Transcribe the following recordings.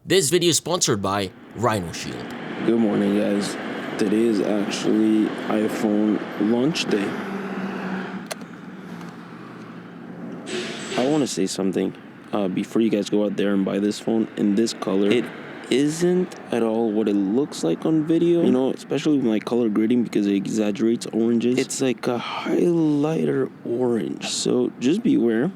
This video is sponsored by RHINOSHIELD. Good morning, guys. Today is actually iPhone launch day. I want to say something before you guys go out there and buy this phone in this color. It isn't at all what it looks like on video, you know, especially with my color grading because it exaggerates oranges. It's like a highlighter orange, so just beware.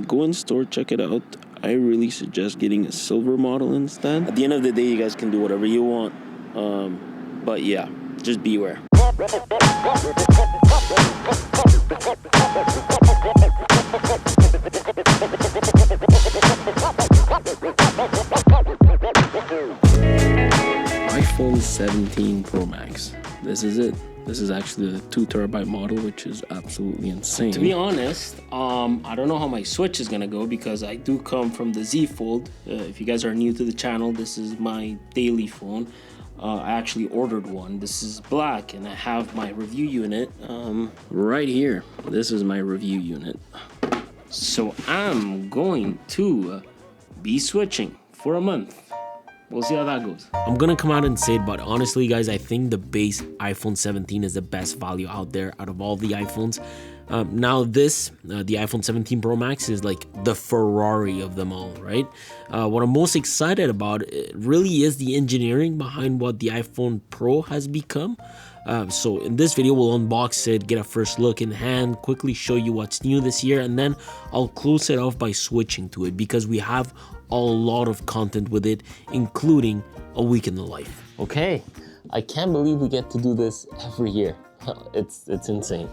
Go in store, check it out. I really suggest getting a silver model instead. At the end of the day, you guys can do whatever you want, but yeah, just beware. iPhone 17 Pro Max. This is it. This is actually the 2TB model, which is absolutely insane. To be honest, I don't know how my Switch is gonna go because I do come from the Z Fold. If you guys are new to the channel, this is my daily phone. I actually ordered one. This is black, and I have my review unit right here. This is my review unit. So I'm going to be switching for a month. We'll see how that goes. I'm gonna come out and say it, but honestly, guys, I think the base iPhone 17 is the best value out there out of all the iPhones. Now this, the iPhone 17 Pro Max is like the Ferrari of them all, right? What I'm most excited about really is the engineering behind what the iPhone Pro has become. So in this video, we'll unbox it, get a first look in hand, quickly show you what's new this year, and then I'll close it off by switching to it because we have a lot of content with it, including a week in the life. Okay, I can't believe we get to do this every year. It's insane.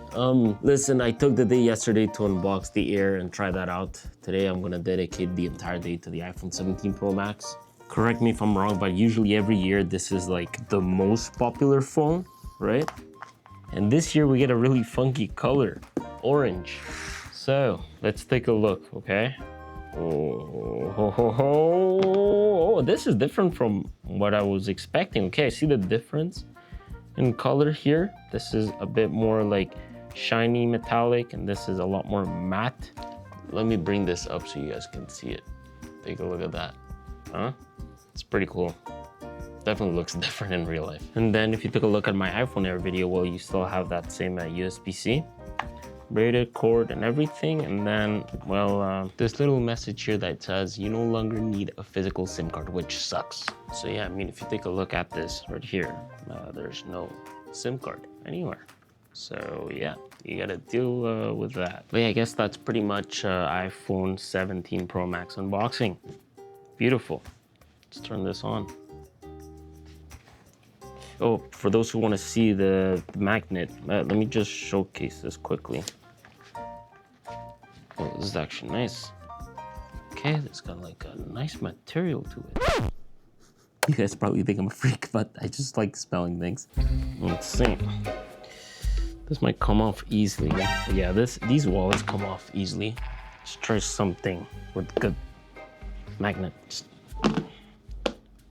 Listen, I took the day yesterday to unbox the Air and try that out. Today, I'm gonna dedicate the entire day to the iPhone 17 Pro Max. Correct me if I'm wrong, but usually every year, this is like the most popular phone, right? And this year we get a really funky color, orange. So let's take a look, okay? Oh, this is different from what I was expecting. Okay, I see the difference in color here. This is a bit more like shiny metallic, and this is a lot more matte. Let me bring this up so you guys can see it. Take a look at that, huh? It's pretty cool. Definitely looks different in real life. And then if you took a look at my iPhone Air video, well, you still have that same USB-C. Braided cord and everything, and then, well, this little message here that says you no longer need a physical SIM card, which sucks. So yeah, I mean, if you take a look at this right here, there's no SIM card anywhere. So yeah, you gotta deal with that. But yeah, I guess that's pretty much iPhone 17 Pro Max unboxing. Beautiful. Let's turn this on. Oh, for those who want to see the magnet, let me just showcase this quickly. Oh, this is actually nice. Okay, it's got like a nice material to it. You guys probably think I'm a freak, but I just like smelling things. Let's see. This might come off easily. Yeah, these wallets come off easily. Let's try something with good magnets.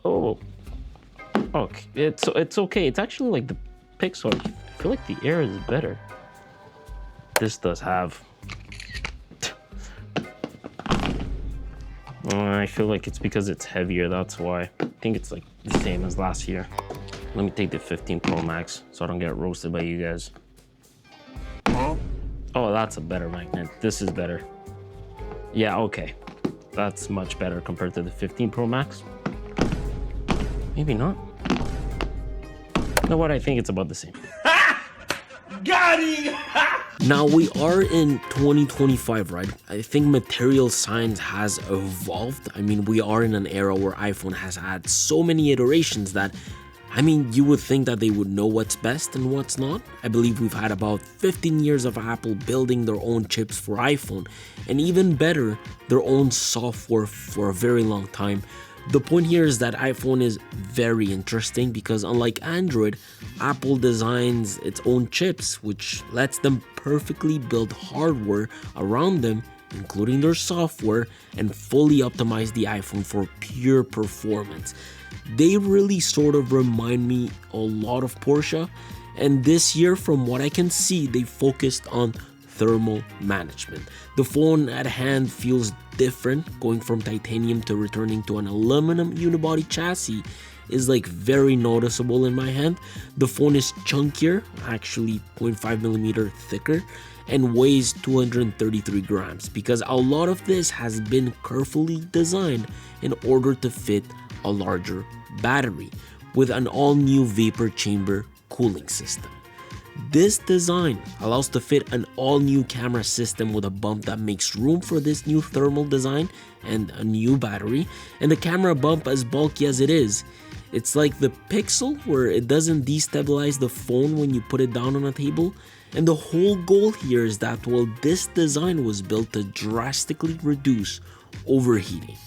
Oh. Okay, it's okay. It's actually like the Pixel. I feel like the Air is better. This does have. I feel like it's because it's heavier. That's why. I think it's like the same as last year. Let me take the 15 Pro Max so I don't get roasted by you guys. Oh, that's a better magnet. This is better. Yeah, okay. That's much better compared to the 15 Pro Max. Maybe not. You know what? I think it's about the same. Got it! Now we are in 2025, right? I think material science has evolved. I mean, we are in an era where iPhone has had so many iterations that, I mean, you would think that they would know what's best and what's not. I believe we've had about 15 years of Apple building their own chips for iPhone, and even better, their own software for a very long time. The point here is that iPhone is very interesting because unlike Android, Apple designs its own chips, which lets them perfectly build hardware around them, including their software, and fully optimize the iPhone for pure performance. They really sort of remind me a lot of Porsche, and this year, from what I can see, they focused on thermal management. The phone at hand feels different. Going from titanium to returning to an aluminum unibody chassis is like very noticeable in my hand. The phone is chunkier, actually 0.5 millimeter thicker, and weighs 233 grams because a lot of this has been carefully designed in order to fit a larger battery with an all-new vapor chamber cooling system. This design allows to fit an all-new camera system with a bump that makes room for this new thermal design and a new battery, and the camera bump, as bulky as it is, it's like the Pixel where it doesn't destabilize the phone when you put it down on a table. And the whole goal here is that, well, this design was built to drastically reduce overheating,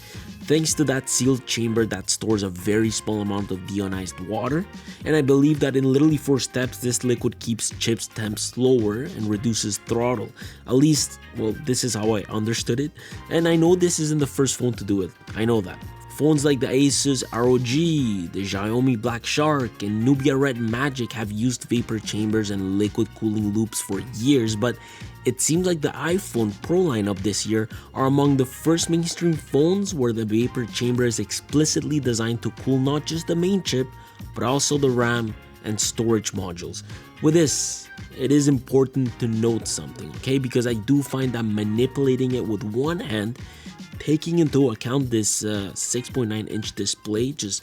thanks to that sealed chamber that stores a very small amount of deionized water. And I believe that in literally 4 steps, this liquid keeps chips temps lower and reduces throttle. At least, well, this is how I understood it. And I know this isn't the first phone to do it. I know that. Phones like the Asus ROG, the Xiaomi Black Shark, and Nubia Red Magic have used vapor chambers and liquid cooling loops for years, but it seems like the iPhone Pro lineup this year are among the first mainstream phones where the vapor chamber is explicitly designed to cool not just the main chip, but also the RAM and storage modules. With this, it is important to note something, okay? Because I do find that manipulating it with one hand, taking into account this 6.9-inch display, just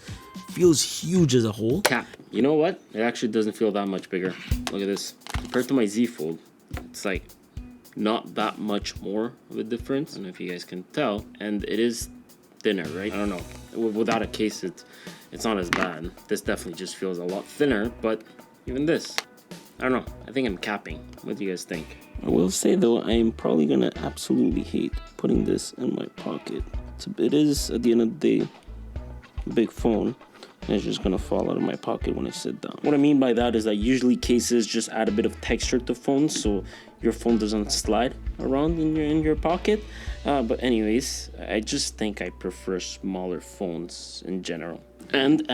feels huge as a whole. Cap. You know what? It actually doesn't feel that much bigger. Look at this. Compared to my Z Fold, it's like not that much more of a difference. I don't know if you guys can tell. And it is thinner, right? I don't know. Without a case, it's not as bad. This definitely just feels a lot thinner, but even this, I don't know. I think I'm capping. What do you guys think? I will say though, I am probably gonna absolutely hate putting this in my pocket. It is, at the end of the day, a big phone, and it's just gonna fall out of my pocket when I sit down. What I mean by that is that usually cases just add a bit of texture to phones, so your phone doesn't slide around in your pocket. But anyways, I just think I prefer smaller phones in general. And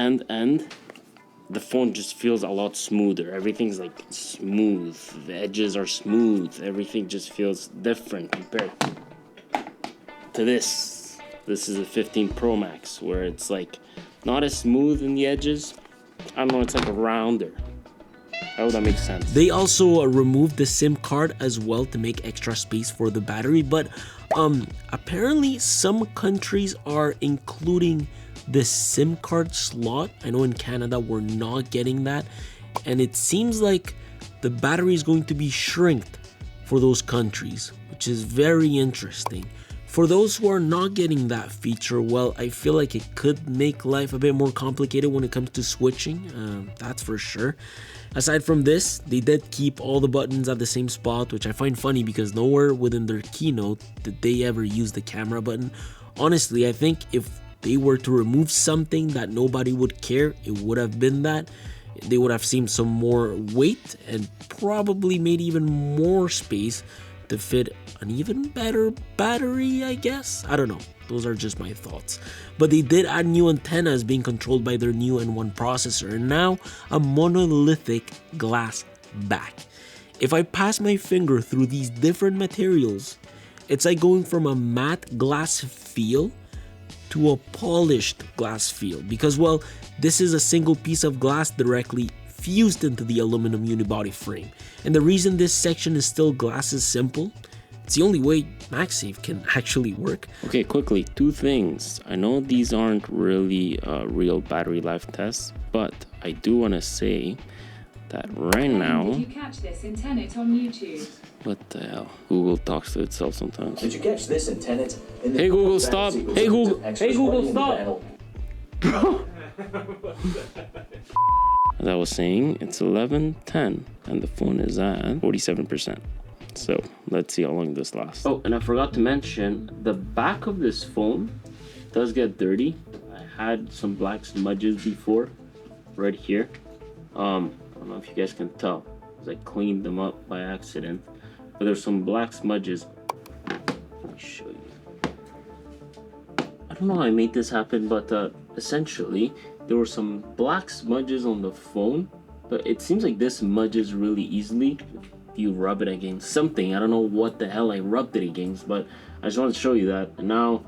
the phone just feels a lot smoother. Everything's like smooth. The edges are smooth. Everything just feels different compared to this. This is a 15 Pro Max where it's like not as smooth in the edges. I don't know, it's like rounder. I hope that makes sense. They also removed the SIM card as well to make extra space for the battery, but apparently some countries are including the SIM card slot. I know in Canada we're not getting that, and it seems like the battery is going to be shrinked for those countries, which is very interesting. For those who are not getting that feature, well, I feel like it could make life a bit more complicated when it comes to switching, that's for sure. Aside from this, they did keep all the buttons at the same spot, which I find funny because nowhere within their keynote did they ever use the camera button. Honestly, I think if they were to remove something that nobody would care, it would have been that. They would have seen some more weight and probably made even more space to fit an even better battery, I guess. I don't know. Those are just my thoughts. But they did add new antennas being controlled by their new N1 processor, and now a monolithic glass back. If I pass my finger through these different materials, it's like going from a matte glass feel to a polished glass feel, because, well, this is a single piece of glass directly fused into the aluminum unibody frame. And the reason this section is still glass is simple. It's the only way MagSafe can actually work. Okay, quickly, 2 things. I know these aren't really real battery life tests, but I do want to say that right now... Did you catch this in Tenet on YouTube? What the hell? Google talks to itself sometimes. Did you catch this in Tenet? Hey Google, stop! Hey Google! Hey Google, stop! Bro! As I was saying, it's 11:10 and the phone is at 47%. So let's see how long this lasts. Oh, and I forgot to mention, the back of this phone does get dirty. I had some black smudges before, right here. I don't know if you guys can tell, because I cleaned them up by accident. But there's some black smudges. Let me show you. I don't know how I made this happen, but essentially, there were some black smudges on the phone. But it seems like this smudges really easily. you rub it against something. I don't know what the hell I rubbed it against, but I just wanted to show you that. And now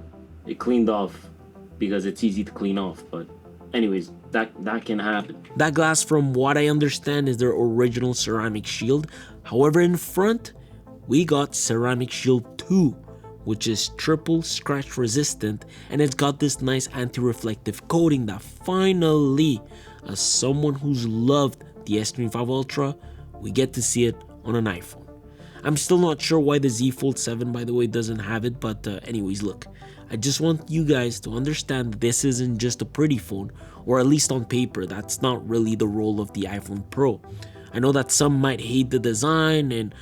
it cleaned off because it's easy to clean off. But anyways, that can happen. That glass, from what I understand, is their original ceramic shield. However, in front, we got ceramic shield 2, which is triple scratch resistant, and it's got this nice anti-reflective coating that finally, as someone who's loved the S25 Ultra, we get to see it on an iPhone. I'm still not sure why the Z Fold 7, by the way, doesn't have it, but anyways, look, I just want you guys to understand that this isn't just a pretty phone, or at least on paper. That's not really the role of the iPhone Pro. I know that some might hate the design, and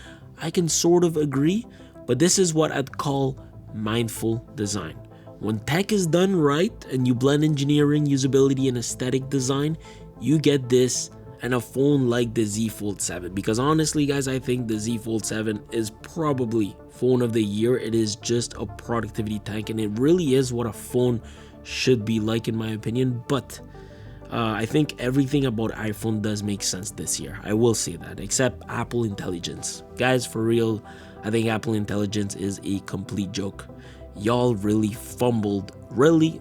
I can sort of agree, but this is what I'd call mindful design. When tech is done right and you blend engineering, usability, and aesthetic design, you get this and a phone like the Z Fold 7. Because honestly, guys, I think the Z Fold 7 is probably phone of the year. It is just a productivity tank, and it really is what a phone should be like, in my opinion. But I think everything about iPhone does make sense this year. I will say that, except Apple Intelligence. Guys, for real, I think Apple Intelligence is a complete joke. Y'all really fumbled really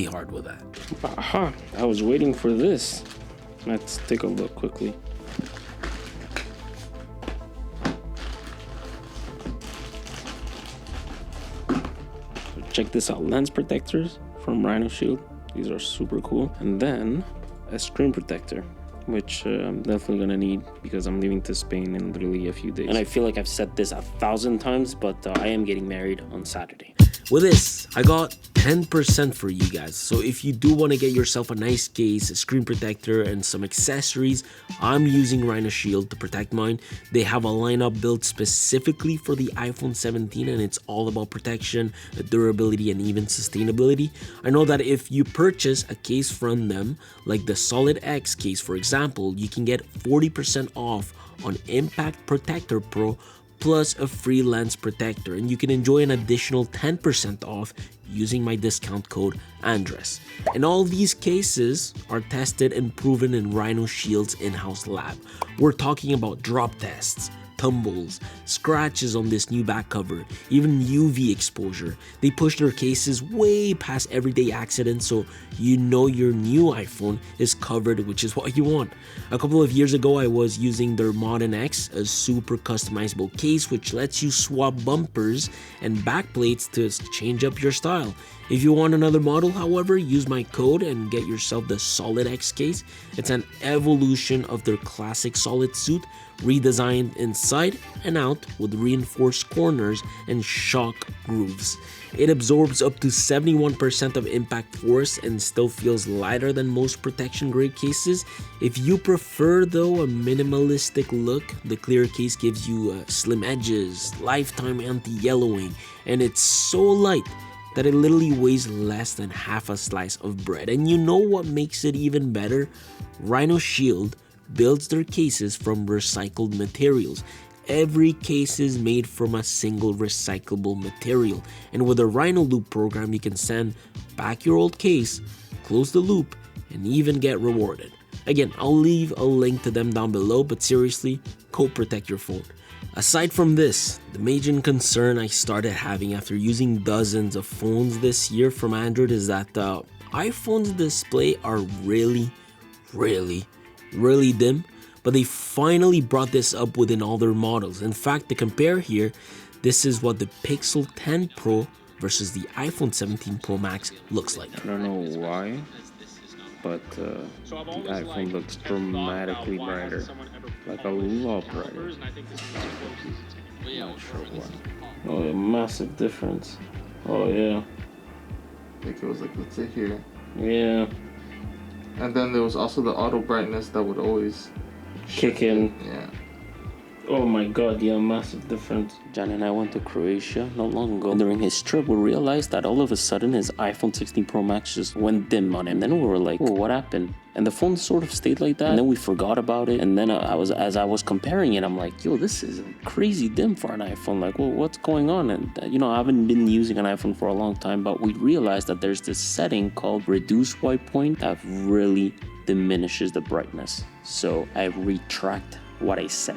hard with that. Aha, I was waiting for this. Let's take a look quickly. So check this out, lens protectors from RHINOSHIELD. These are super cool. And then a screen protector, which I'm definitely gonna need because I'm leaving to Spain in literally a few days. And I feel like I've said this 1,000 times, but I am getting married on Saturday. With this, I got 10% for you guys. So if you do want to get yourself a nice case, a screen protector, and some accessories, I'm using RHINOSHIELD to protect mine. They have a lineup built specifically for the iPhone 17, and it's all about protection, durability, and even sustainability. I know that if you purchase a case from them, like the Solid X case, for example, you can get 40% off on Impact Protector Pro plus a free lens protector, and you can enjoy an additional 10% off using my discount code Andres. And all these cases are tested and proven in RHINOSHIELD's in-house lab. We're talking about drop tests, tumbles, scratches on this new back cover, even UV exposure. They push their cases way past everyday accidents, so you know your new iPhone is covered, which is what you want. A couple of years ago, I was using their Modern X, a super customizable case which lets you swap bumpers and backplates to change up your style. If you want another model, however, use my code and get yourself the Solid X case. It's an evolution of their classic Solid suit, redesigned inside and out with reinforced corners and shock grooves. It absorbs up to 71% of impact force and still feels lighter than most protection grade cases. If you prefer though a minimalistic look, the clear case gives you slim edges, lifetime anti-yellowing, and it's so light that it literally weighs less than half a slice of bread. And you know what makes it even better? RHINOSHIELD builds their cases from recycled materials. Every case is made from a single recyclable material, and with a Rhino Loop program you can send back your old case, close the loop, and even get rewarded. Again, I'll leave a link to them down below, but seriously, go protect your phone. Aside from this, the major concern I started having after using dozens of phones this year from Android is that iPhone's display are really dim, but they finally brought this up within all their models. In fact, to compare here, this is what the Pixel 10 Pro versus the iPhone 17 Pro Max looks like. I don't know why, but the iPhone looks dramatically brighter, like a lot brighter. Not sure why. Oh, a massive difference. Oh yeah. I think it was like, let's say here. Yeah. And then there was also the auto brightness that would always kick in. Yeah. Oh my god, yeah, massive difference. John and I went to Croatia not long ago. During his trip, we realized that all of a sudden his iPhone 16 Pro Max just went dim on him. Then we were like, oh, what happened? And the phone sort of stayed like that. And then we forgot about it. And then as I was comparing it, I'm like, yo, this is crazy dim for an iPhone. Like, well, what's going on? And I haven't been using an iPhone for a long time, but we realized that there's this setting called reduce white point that really diminishes the brightness. So I retract what I set.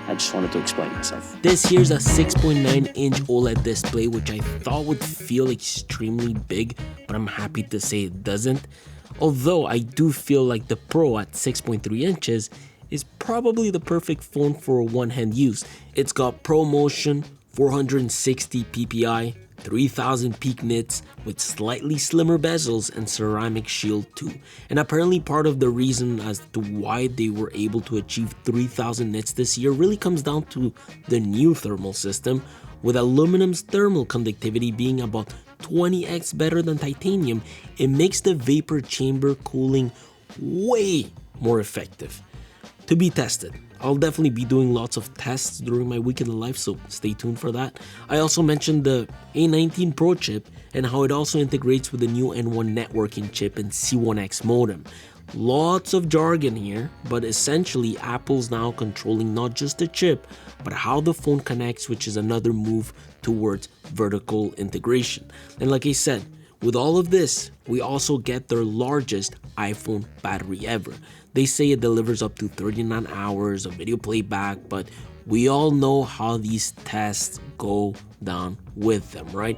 I just wanted to explain myself. This here's a 6.9-inch OLED display, which I thought would feel extremely big, but I'm happy to say it doesn't. Although I do feel like the Pro at 6.3 inches is probably the perfect phone for one-hand use. It's got ProMotion, 460 ppi, 3000 peak nits with slightly slimmer bezels and ceramic shield too. And apparently part of the reason as to why they were able to achieve 3000 nits this year really comes down to the new thermal system, with aluminum's thermal conductivity being about 20x better than titanium. It makes the vapor chamber cooling way more effective. To be tested. I'll definitely be doing lots of tests during my week in the life, so stay tuned for that. I also mentioned the A19 Pro chip and how it also integrates with the new N1 networking chip and C1X modem. Lots of jargon here, but essentially Apple's now controlling not just the chip, but how the phone connects, which is another move towards vertical integration. And like I said, with all of this, we also get their largest iPhone battery ever. They say it delivers up to 39 hours of video playback, but we all know how these tests go down with them, right?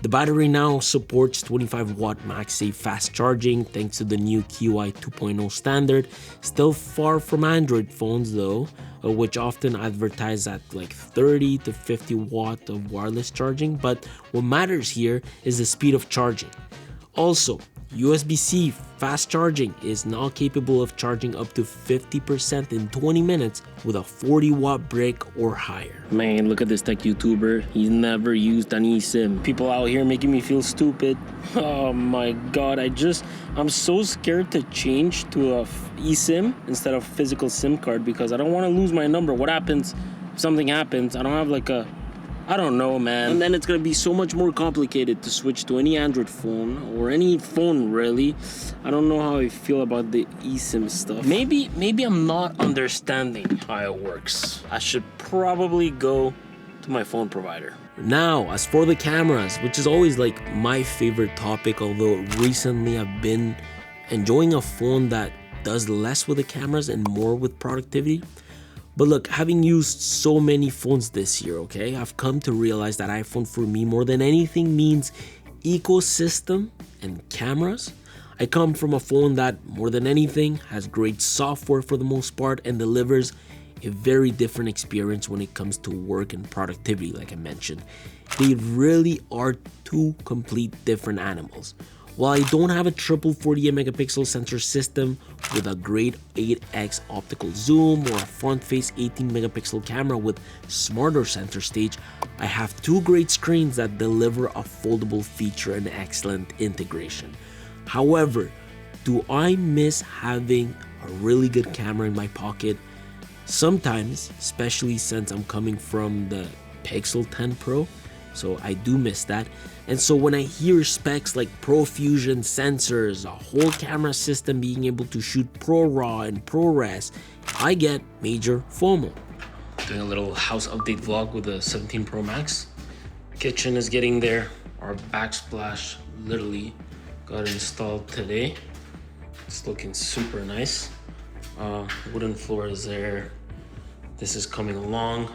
The battery now supports 25-watt MagSafe fast charging thanks to the new QI 2.0 standard. Still far from Android phones though, which often advertise at like 30 to 50 watt of wireless charging, but what matters here is the speed of charging. Also, USB-C fast charging is now capable of charging up to 50% in 20 minutes with a 40-watt brick or higher. Man, look at this tech YouTuber. He's never used an eSIM. People out here making me feel stupid. Oh my god, I'm so scared to change to a eSIM instead of physical SIM card because I don't want to lose my number. What happens if something happens? I don't have like I don't know, man. And then it's gonna be so much more complicated to switch to any Android phone or any phone really. I don't know how I feel about the eSIM stuff. Maybe I'm not understanding how it works. I should probably go to my phone provider. Now, as for the cameras, which is always like my favorite topic, although recently I've been enjoying a phone that does less with the cameras and more with productivity. But look, having used so many phones this year, okay, I've come to realize that iPhone for me more than anything means ecosystem and cameras. I come from a phone that more than anything has great software for the most part and delivers a very different experience when it comes to work and productivity, like I mentioned. They really are two complete different animals. While I don't have a triple 48 megapixel sensor system with a great 8x optical zoom or a front-face 18 megapixel camera with smarter center stage, I have two great screens that deliver a foldable feature and excellent integration. However, do I miss having a really good camera in my pocket? Sometimes, especially since I'm coming from the Pixel 10 Pro, so I do miss that. And so when I hear specs like ProFusion sensors, a whole camera system being able to shoot ProRAW and ProRes, I get major FOMO. Doing a little house update vlog with the 17 Pro Max. Kitchen is getting there. Our backsplash literally got installed today. It's looking super nice. Wooden floor is there. This is coming along.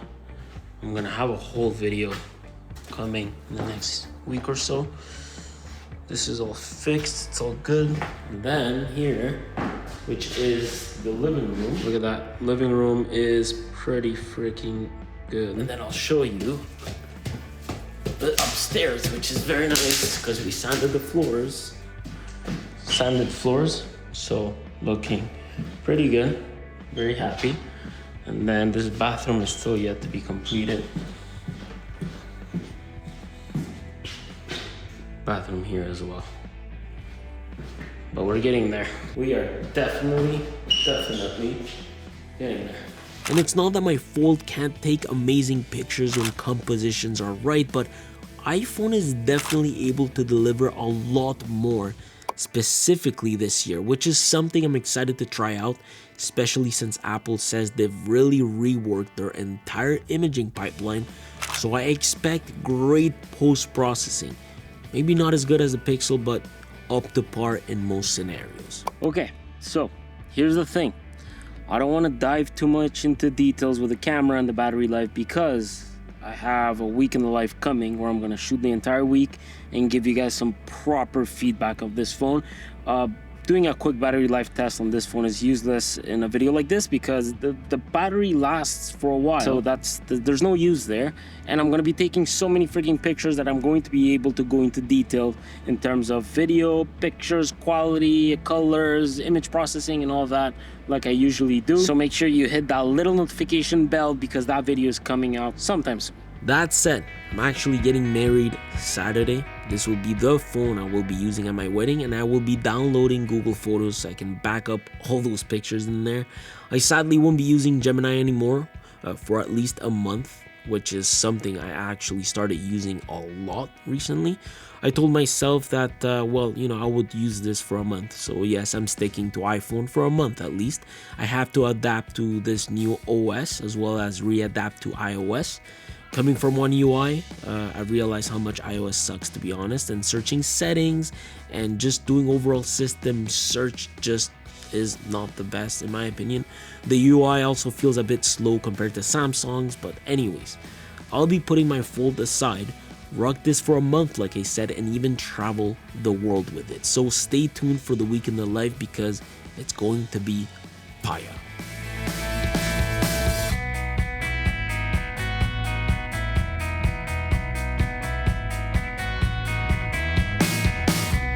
I'm gonna have a whole video coming in the next week or so. This is all fixed, it's all good. And then here, which is the living room. Look at that, living room is pretty freaking good. And then I'll show you the upstairs, which is very nice because we sanded the floors. So looking pretty good, very happy. And then this bathroom is still yet to be completed. Bathroom here as well. But we're getting there. We are definitely getting there. And it's not that my Fold can't take amazing pictures when compositions are right, but iPhone is definitely able to deliver a lot more, specifically this year, which is something I'm excited to try out, especially since Apple says they've really reworked their entire imaging pipeline, so I expect great post-processing. Maybe not as good as the Pixel, but up to par in most scenarios. Okay, so here's the thing. I don't want to dive too much into details with the camera and the battery life because I have a week in the life coming where I'm going to shoot the entire week and give you guys some proper feedback of this phone. Doing a quick battery life test on this phone is useless in a video like this because the battery lasts for a while, so there's no use there. And I'm going to be taking so many freaking pictures that I'm going to be able to go into detail in terms of video, pictures, quality, colors, image processing, and all that like I usually do. So make sure you hit that little notification bell because that video is coming out sometime soon. That said, I'm actually getting married Saturday. This will be the phone I will be using at my wedding, and I will be downloading Google Photos so I can back up all those pictures in there. I sadly won't be using Gemini anymore for at least a month, which is something I actually started using a lot recently. I told myself that, well, you know, I would use this for a month. So yes, I'm sticking to iPhone for a month at least. I have to adapt to this new OS as well as readapt to iOS. Coming from One UI, I realized how much iOS sucks, to be honest, and searching settings and just doing overall system search just is not the best in my opinion. The UI also feels a bit slow compared to Samsung's, but anyways, I'll be putting my Fold aside, rock this for a month like I said, and even travel the world with it. So stay tuned for the week in the life because it's going to be fire.